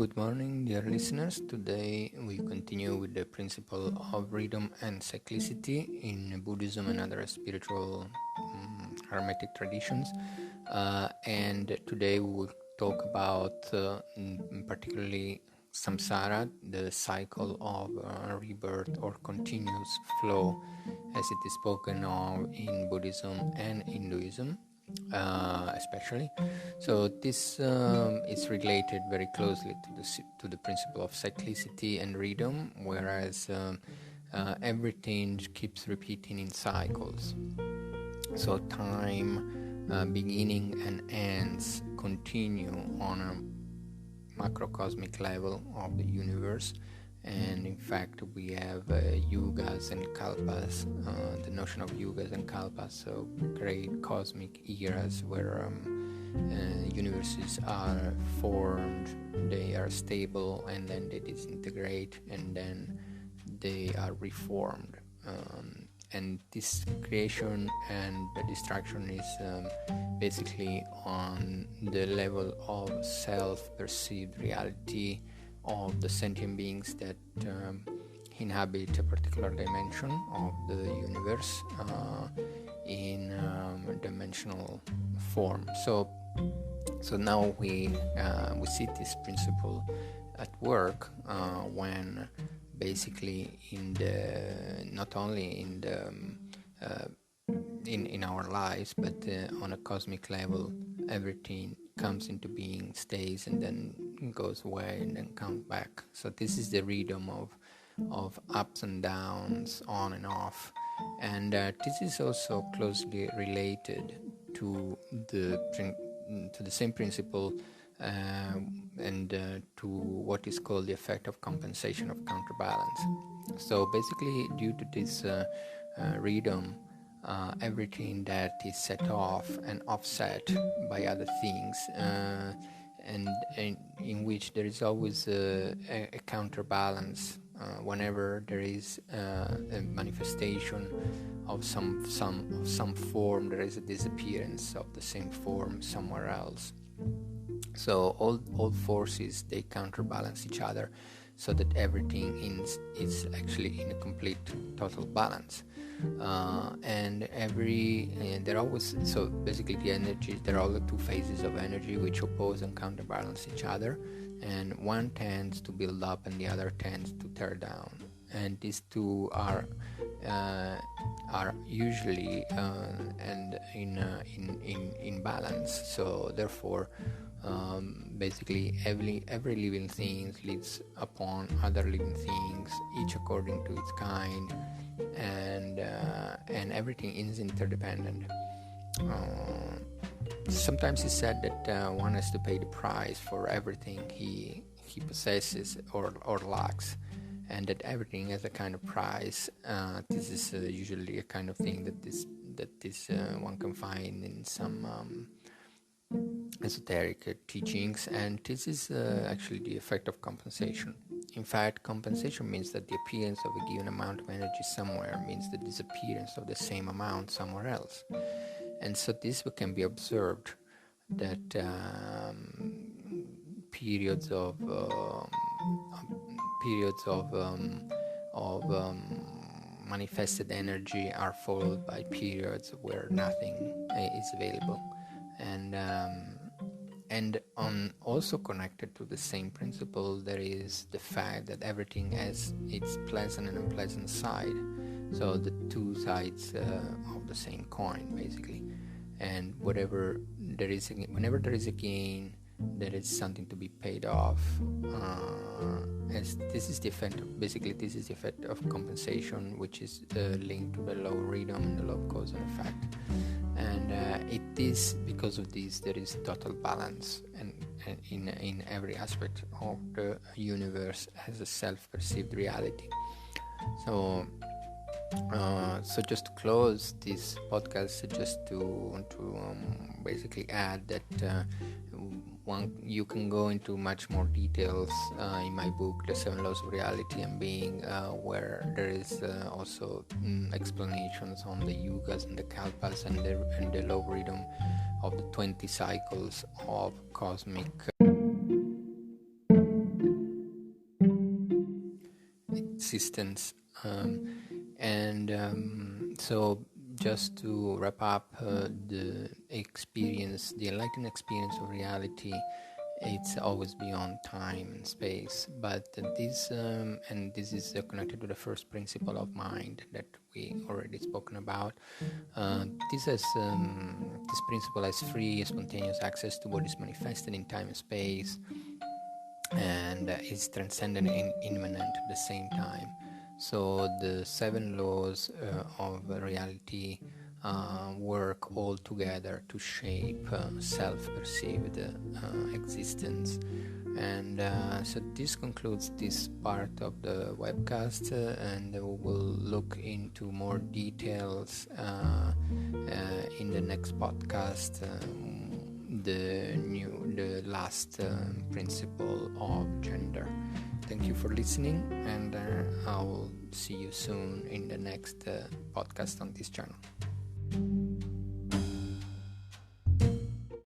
Good morning, dear listeners. Today we continue with the principle of rhythm and cyclicity in Buddhism and other spiritual hermetic traditions. And today we will talk about particularly Samsara, the cycle of rebirth or continuous flow, as it is spoken of in Buddhism and Hinduism. Especially, so this is related very closely to the principle of cyclicity and rhythm, whereas everything keeps repeating in cycles. So time, beginning and ends, continue on a macrocosmic level of the universe. And in fact, we have yugas and kalpas, the notion of yugas and kalpas, so great cosmic eras where universes are formed, they are stable, and then they disintegrate, and then they are reformed. And this creation and the destruction is basically on the level of self-perceived reality of the sentient beings that inhabit a particular dimension of the universe in dimensional form. So now we see this principle at work when basically not only in our lives, but on a cosmic level, everything comes into being, stays, and then goes away and then comes back. So this is the rhythm of ups and downs, on and off, and this is also closely related to the same principle and to what is called the effect of compensation of counterbalance. So basically, due to this rhythm, everything that is set off and offset by other things, and in which there is always a counterbalance whenever there is a manifestation of some form, there is a disappearance of the same form somewhere else. So all forces, they counterbalance each other, so that everything is actually in a complete total balance. And they're always, so basically the energy, there are all the two phases of energy which oppose and counterbalance each other, and one tends to build up and the other tends to tear down, and these two are usually and in balance. So therefore basically every living thing lives upon other living things, each according to its kind, and everything is interdependent. Sometimes it's said that one has to pay the price for everything he possesses or lacks, and that everything has a kind of price. This is usually a kind of thing that this one can find in some esoteric teachings, and this is actually the effect of compensation. In fact, compensation means that the appearance of a given amount of energy somewhere means the disappearance of the same amount somewhere else. And so this can be observed, that periods of manifested energy are followed by periods where nothing is available, and also connected to the same principle, there is the fact that everything has its pleasant and unpleasant side, so the two sides of the same coin basically. And whenever there is a gain, there is something to be paid off. As this is the effect of compensation, which is linked to the law of rhythm and the law of cause and effect. And it is because of this there is total balance, and in every aspect of the universe as a self-perceived reality. So just to close this podcast, just to want to basically add that you can go into much more details in my book, The 7 Laws of Reality and Being, where there is also explanations on the yugas and the kalpas and the law of rhythm of the 20 cycles of cosmic existence. So just to wrap up, the enlightened experience of reality, it's always beyond time and space. But this is connected to the first principle of mind that we already spoken about. This principle has free, spontaneous access to what is manifested in time and space, and is transcendent and immanent at the same time. So the 7 laws of reality work all together to shape self-perceived existence. And so this concludes this part of the webcast, and we will look into more details in the next podcast, the last principle of gender. Thank you for listening, and I'll see you soon in the next podcast on this channel.